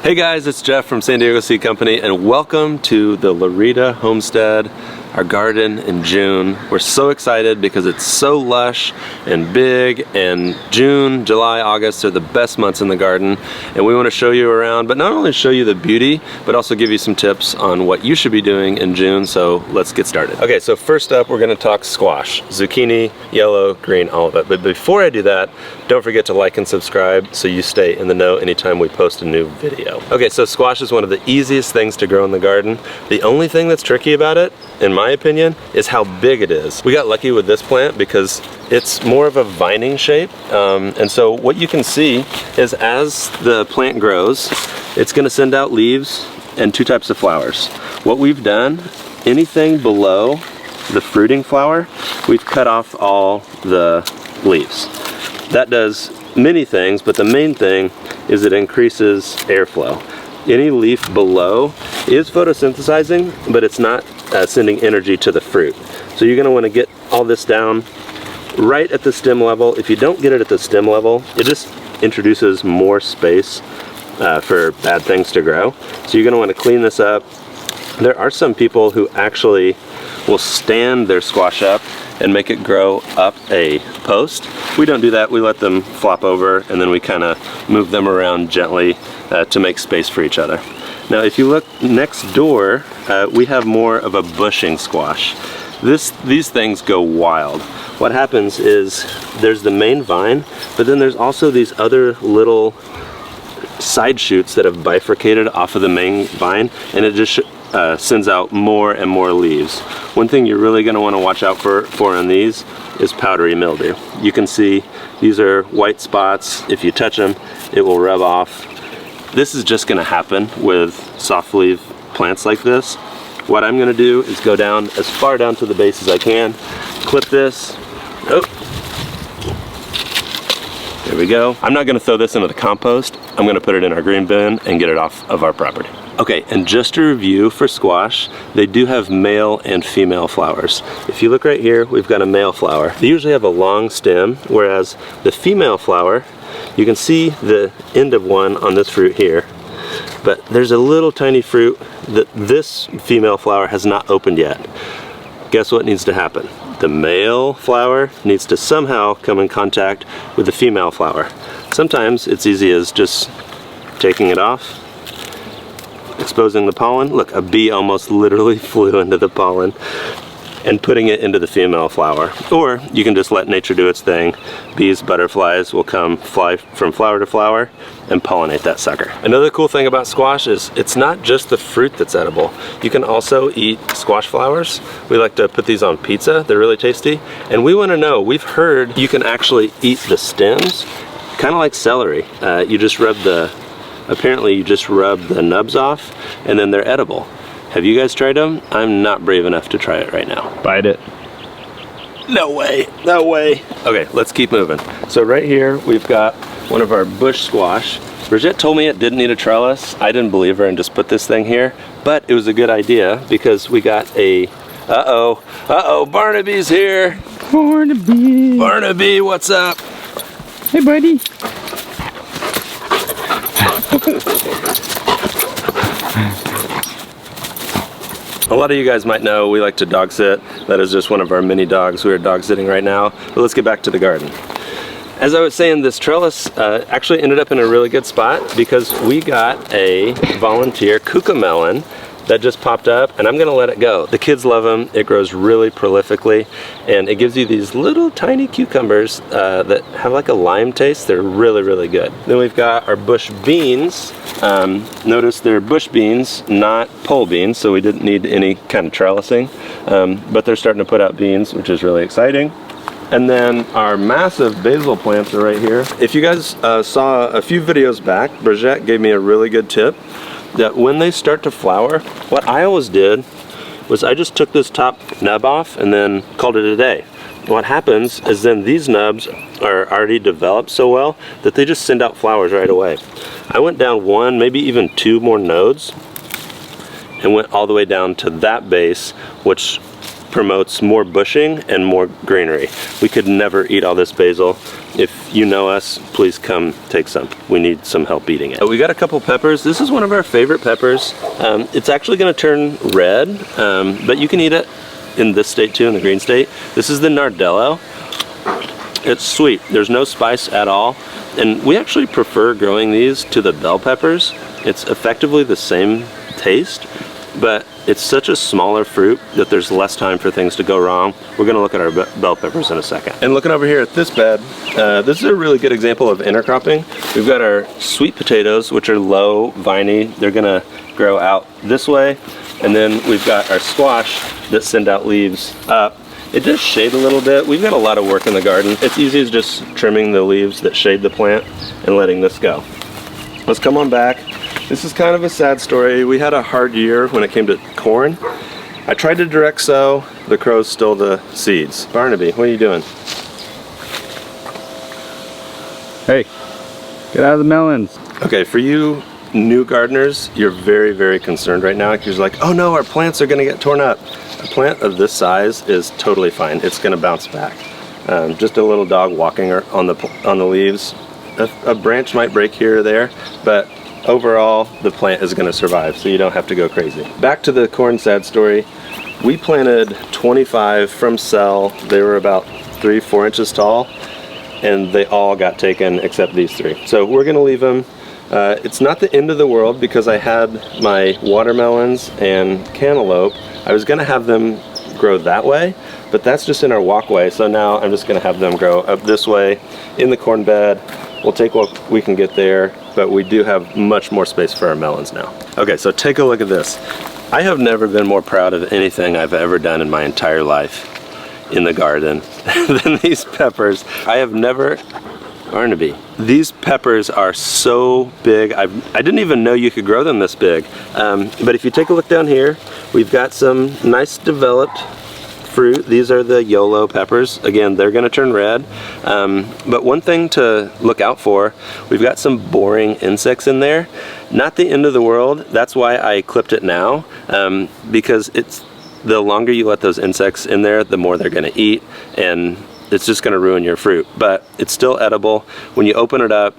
Hey guys, it's Jeff from San Diego Seed Company and welcome to the Loretta homestead, our garden in June. We're so excited because it's so lush and big, and June, July, August are the best months in the garden, and we want to show you around, but not only show you the beauty, but also give you some tips on what you should be doing in June. So let's get started. Okay, so first up we're going to talk squash, zucchini, yellow, green, all of it. But before I do that, don't forget to like and subscribe so you stay in the know anytime we post a new video. Okay, so squash is one of the easiest things to grow in the garden. The only thing that's tricky about it, in my opinion, is how big it is. We got lucky with this plant because it's more of a vining shape, and so what you can see is as the plant grows, it's going to send out leaves and two types of flowers. What we've done, anything below the fruiting flower, we've cut off all the leaves. That does many things, but the main thing is it increases airflow. Any leaf below is photosynthesizing, but it's not sending energy to the fruit. So you're going to want to get all this down right at the stem level. If you don't get it at the stem level, it just introduces more space for bad things to grow. So you're going to want to clean this up. There are some people who actually will stand their squash up and make it grow up a post. We don't do that. We let them flop over and then we kind of move them around gently to make space for each other. Now if you look next door, we have more of a bushing squash. These things go wild. What happens is there's the main vine, but then there's also these other little side shoots that have bifurcated off of the main vine, and it just sends out more and more leaves. One thing you're really going to want to watch out for on these is powdery mildew. You can see these are white spots. If you touch them, it will rub off. This is just going to happen with soft leaf plants like this. What I'm going to do is go down as far down to the base as I can, clip this. Oh. There we go. I'm not going to throw this into the compost. I'm going to put it in our green bin and get it off of our property. Okay, and just to review for squash, they do have male and female flowers. If you look right here, we've got a male flower. They usually have a long stem, whereas the female flower, you can see the end of one on this fruit here, but there's a little tiny fruit that this female flower has not opened yet. Guess what needs to happen? The male flower needs to somehow come in contact with the female flower. Sometimes it's easy as just taking it off, exposing the pollen. Look, a bee almost literally flew into the pollen, and putting it into the female flower. Or you can just let nature do its thing. Bees, butterflies will come fly from flower to flower and pollinate that sucker. Another cool thing about squash is it's not just the fruit that's edible. You can also eat squash flowers. We like to put these on pizza. They're really tasty. And we want to know, we've heard you can actually eat the stems, kind of like celery. Apparently you just rub the nubs off and then they're edible. Have you guys tried them? I'm not brave enough to try it right now. Bite it. No way, no way. Okay, let's keep moving. So right here, we've got one of our bush squash. Brijette told me it didn't need a trellis. I didn't believe her and just put this thing here, but it was a good idea because we got a, Barnaby's here. Barnaby. Barnaby, what's up? Hey, buddy. A lot of you guys might know we like to dog sit. That is just one of our mini dogs. We are dog sitting right now, but let's get back to the garden. As I was saying, this trellis actually ended up in a really good spot because we got a volunteer cucamelon that just popped up, and I'm gonna let it go. The kids love them. It grows really prolifically, and it gives you these little tiny cucumbers that have like a lime taste. They're really, really good. Then we've got our bush beans. Notice they're bush beans, not pole beans, so we didn't need any kind of trellising, but they're starting to put out beans, which is really exciting. And then our massive basil plants are right here. If you guys saw a few videos back, Brijette gave me a really good tip that when they start to flower, what I always did was I just took this top nub off and then called it a day. What happens is then these nubs are already developed so well that they just send out flowers right away. I went down one, maybe even two more nodes and went all the way down to that base, which promotes more bushing and more greenery. We could never eat all this basil. If you know us, please come take some. We need some help eating it. We got a couple peppers. This is one of our favorite peppers. It's actually going to turn red, but you can eat it in this state too, in the green state. This is the Nardello. It's sweet. There's no spice at all. And we actually prefer growing these to the bell peppers. It's effectively the same taste, but it's such a smaller fruit that there's less time for things to go wrong. We're gonna look at our bell peppers in a second. And looking over here at this bed, this is a really good example of intercropping. We've got our sweet potatoes, which are low, viney. They're gonna grow out this way. And then we've got our squash that send out leaves up. It does shade a little bit. We've got a lot of work in the garden. It's easy as just trimming the leaves that shade the plant and letting this go. Let's come on back. This is kind of a sad story. We had a hard year when it came to corn. I tried to direct sow. The crows stole the seeds. Barnaby, what are you doing? Hey, get out of the melons. Okay, for you new gardeners, you're very, very concerned right now. You're like, oh no, our plants are gonna get torn up. A plant of this size is totally fine. It's gonna bounce back. Just a little dog walking on the leaves. A branch might break here or there, but overall the plant is gonna survive, so you don't have to go crazy. Back to the corn sad story. We planted 25 from cell. They were about 3-4 inches tall, and they all got taken except these 3. So we're gonna leave them. It's not the end of the world because I had my watermelons and cantaloupe. I was gonna have them grow that way, but that's just in our walkway. So now I'm just gonna have them grow up this way in the corn bed. We'll take what we can get there, but we do have much more space for our melons now. Okay, so take a look at this. I have never been more proud of anything I've ever done in my entire life in the garden than these peppers. I have never, Barnaby. These peppers are so big. I didn't even know you could grow them this big. But if you take a look down here, we've got some nice developed fruit. These are the YOLO peppers. Again, they're gonna turn red. But one thing to look out for, we've got some boring insects in there. Not the end of the world. That's why I clipped it now, because the longer you let those insects in there, the more they're gonna eat, and it's just gonna ruin your fruit. But it's still edible. When you open it up,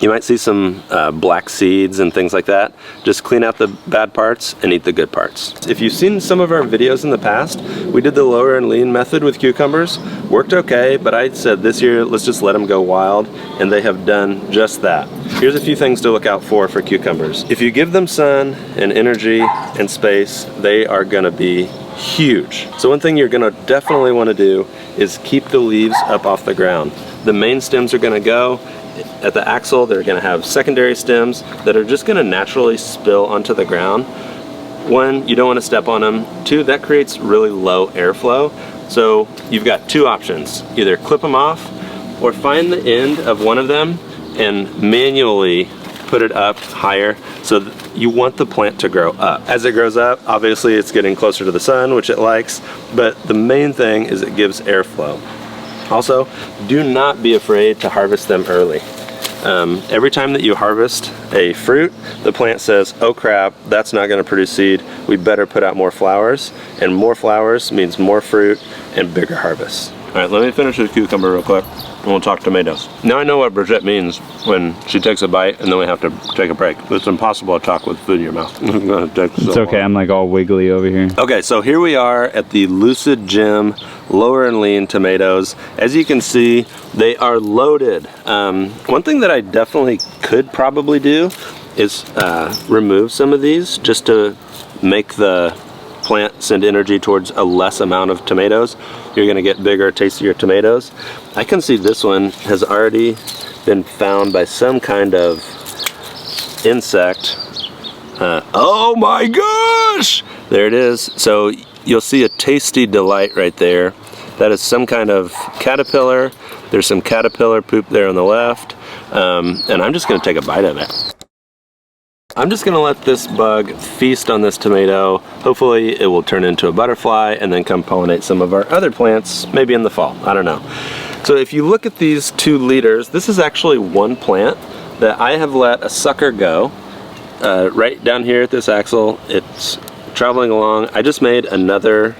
you might see some black seeds and things like that. Just clean out the bad parts and eat the good parts. If you've seen some of our videos in the past, we did the lower and lean method with cucumbers. Worked okay, but I said this year, let's just let them go wild, and they have done just that. Here's a few things to look out for cucumbers. If you give them sun and energy and space, they are gonna be huge. So one thing you're gonna definitely wanna do is keep the leaves up off the ground. The main stems are gonna go. At the axle, they're gonna have secondary stems that are just gonna naturally spill onto the ground. One, you don't wanna step on them. Two, that creates really low airflow. So you've got 2 options. Either clip them off or find the end of one of them and manually put it up higher. So you want the plant to grow up. As it grows up, obviously it's getting closer to the sun, which it likes, but the main thing is it gives airflow. Also, do not be afraid to harvest them early. Every time that you harvest a fruit, the plant says, oh crap, that's not gonna produce seed. We better put out more flowers, and more flowers means more fruit and bigger harvests. All right, let me finish this cucumber real quick, and we'll talk tomatoes. Now I know what Brijette means when she takes a bite and then we have to take a break. It's impossible to talk with food in your mouth. It's okay, I'm like all wiggly over here. Okay, so here we are at the Lucid Gem lower and lean tomatoes. As you can see, they are loaded. One thing that I definitely could probably do is remove some of these just to make the plant send energy towards a less amount of tomatoes. You're gonna get bigger, tastier tomatoes. I can see this one has already been found by some kind of insect. Oh my gosh! There it is. So you'll see a tasty delight right there. That is some kind of caterpillar. There's some caterpillar poop there on the left. And I'm just gonna take a bite of it. I'm just gonna let this bug feast on this tomato. Hopefully it will turn into a butterfly and then come pollinate some of our other plants, maybe in the fall, I don't know. So if you look at these 2 leaders, this is actually one plant that I have let a sucker go. Right down here at this axle, it's traveling along. I just made another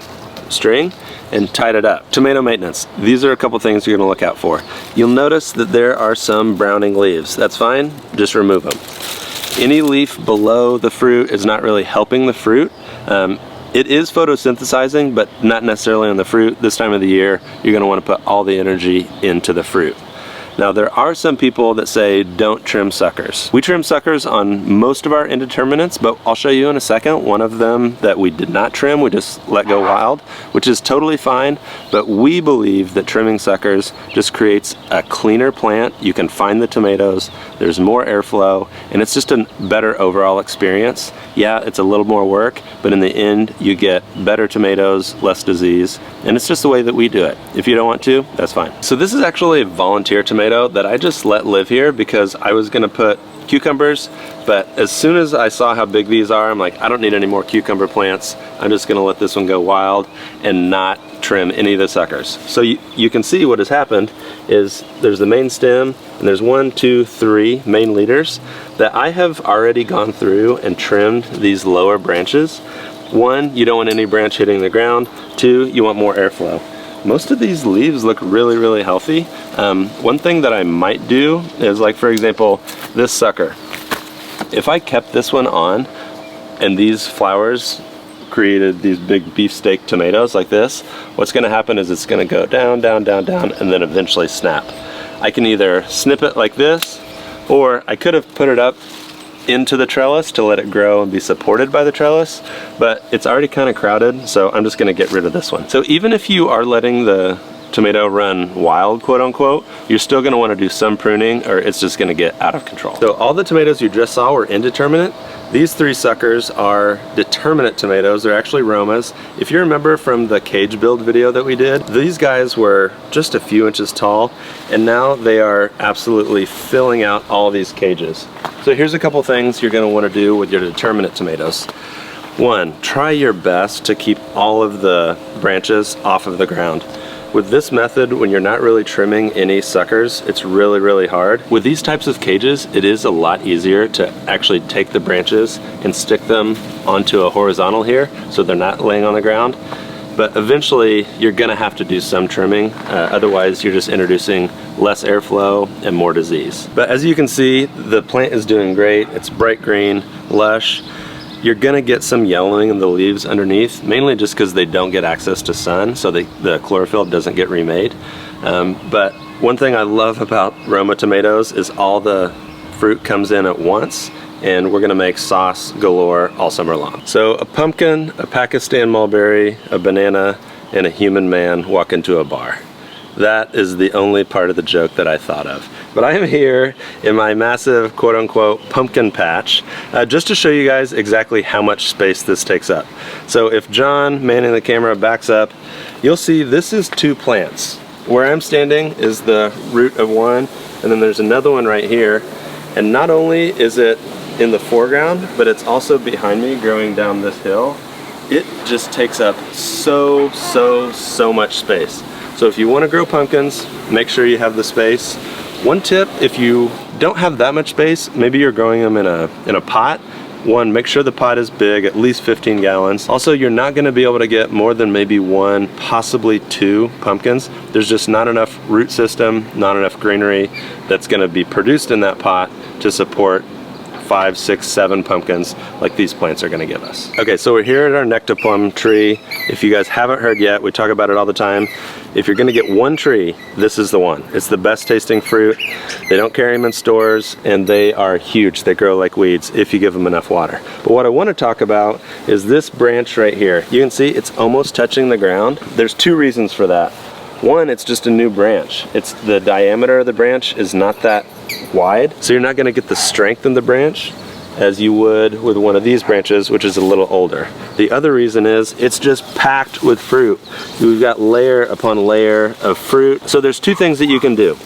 string and tied it up. Tomato maintenance. These are a couple things you're gonna look out for. You'll notice that there are some browning leaves. That's fine, just remove them. Any leaf below the fruit is not really helping the fruit. It is photosynthesizing, but not necessarily on the fruit. This time of the year, you're gonna wanna put all the energy into the fruit. Now there are some people that say don't trim suckers. We trim suckers on most of our indeterminates, but I'll show you in a second one of them that we did not trim, we just let go wild, which is totally fine, but we believe that trimming suckers just creates a cleaner plant. You can find the tomatoes, there's more airflow, and it's just a better overall experience. Yeah, it's a little more work, but in the end, you get better tomatoes, less disease, and it's just the way that we do it. If you don't want to, that's fine. So this is actually a volunteer tomato that I just let live here because I was gonna put cucumbers, but as soon as I saw how big these are, I'm like, I don't need any more cucumber plants. I'm just gonna let this one go wild and not trim any of the suckers. So you can see what has happened is there's the main stem, and there's 1, 2, 3 main leaders that I have already gone through and trimmed these lower branches. 1, you don't want any branch hitting the ground. 2, you want more airflow. Most of these leaves look really, really healthy. One thing that I might do is, like, for example, this sucker. If I kept this one on and these flowers created these big beefsteak tomatoes like this, what's gonna happen is it's gonna go down, down, down, down, and then eventually snap. I can either snip it like this, or I could have put it up into the trellis to let it grow and be supported by the trellis, but it's already kind of crowded, so I'm just gonna get rid of this one. So even if you are letting the tomato run wild, quote unquote, you're still gonna wanna do some pruning or it's just gonna get out of control. So all the tomatoes you just saw were indeterminate. These 3 suckers are determinate tomatoes. They're actually Romas. If you remember from the cage build video that we did, these guys were just a few inches tall, and now they are absolutely filling out all these cages. So here's a couple things you're gonna wanna do with your determinate tomatoes. 1, try your best to keep all of the branches off of the ground. With this method, when you're not really trimming any suckers, it's really, really hard. With these types of cages, it is a lot easier to actually take the branches and stick them onto a horizontal here so they're not laying on the ground. But eventually, you're gonna have to do some trimming. Otherwise, you're just introducing less airflow and more disease. But as you can see, the plant is doing great. It's bright green, lush. You're gonna get some yellowing in the leaves underneath, mainly just because they don't get access to sun, so the chlorophyll doesn't get remade. But one thing I love about Roma tomatoes is all the fruit comes in at once, and we're gonna make sauce galore all summer long. So a pumpkin, a Pakistan mulberry, a banana, and a human man walk into a bar. That is the only part of the joke that I thought of. But I am here in my massive quote-unquote pumpkin patch just to show you guys exactly how much space this takes up. So if John, manning the camera, backs up, you'll see this is 2 plants. Where I'm standing is the root of one, and then there's another one right here. And not only is it in the foreground, but it's also behind me growing down this hill. It just takes up so much space. So if you want to grow pumpkins, make sure you have the space. One tip, if you don't have that much space, maybe you're growing them in a pot. 1, make sure the pot is big, at least 15 gallons. Also, you're not gonna be able to get more than maybe 1, possibly 2 pumpkins. There's just not enough root system, not enough greenery that's gonna be produced in that pot to support 5, 6, 7 pumpkins like these plants are gonna give us. Okay, so we're here at our Nectar plum tree. If you guys haven't heard yet, we talk about it all the time. If you're gonna get one tree, this is the one. It's the best tasting fruit. They don't carry them in stores, and they are huge. They grow like weeds if you give them enough water. But what I wanna talk about is this branch right here. You can see it's almost touching the ground. There's 2 reasons for that. 1, it's just a new branch. It's the diameter of the branch is not that wide, so you're not gonna get the strength in the branch as you would with one of these branches, which is a little older. The other reason is it's just packed with fruit. We've got layer upon layer of fruit. So there's 2 things that you can do.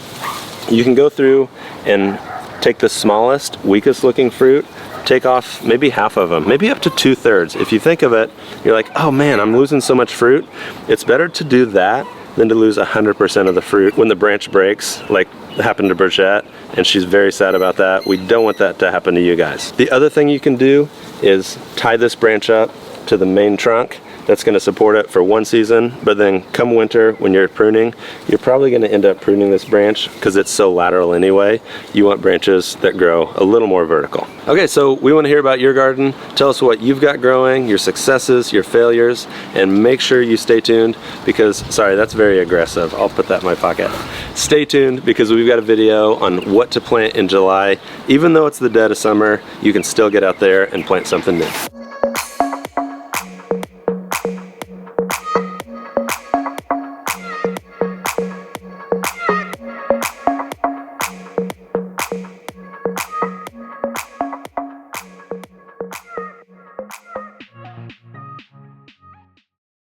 You can go through and take the smallest, weakest looking fruit, take off maybe half of them, maybe up to 2/3. If you think of it, you're like, oh man, I'm losing so much fruit. It's better to do that than to lose 100% of the fruit when the branch breaks, like happened to Brijette, and she's very sad about that. We don't want that to happen to you guys. The other thing you can do is tie this branch up to the main trunk that's going to support it for one season, but then come winter when you're pruning, you're probably going to end up pruning this branch because it's so lateral anyway. You want branches that grow a little more vertical. Okay, so we want to hear about your garden. Tell us what you've got growing, your successes, your failures, and make sure you stay tuned because, sorry, that's very aggressive. I'll put that in my pocket. Stay tuned because we've got a video on what to plant in July. Even though it's the dead of summer, you can still get out there and plant something new.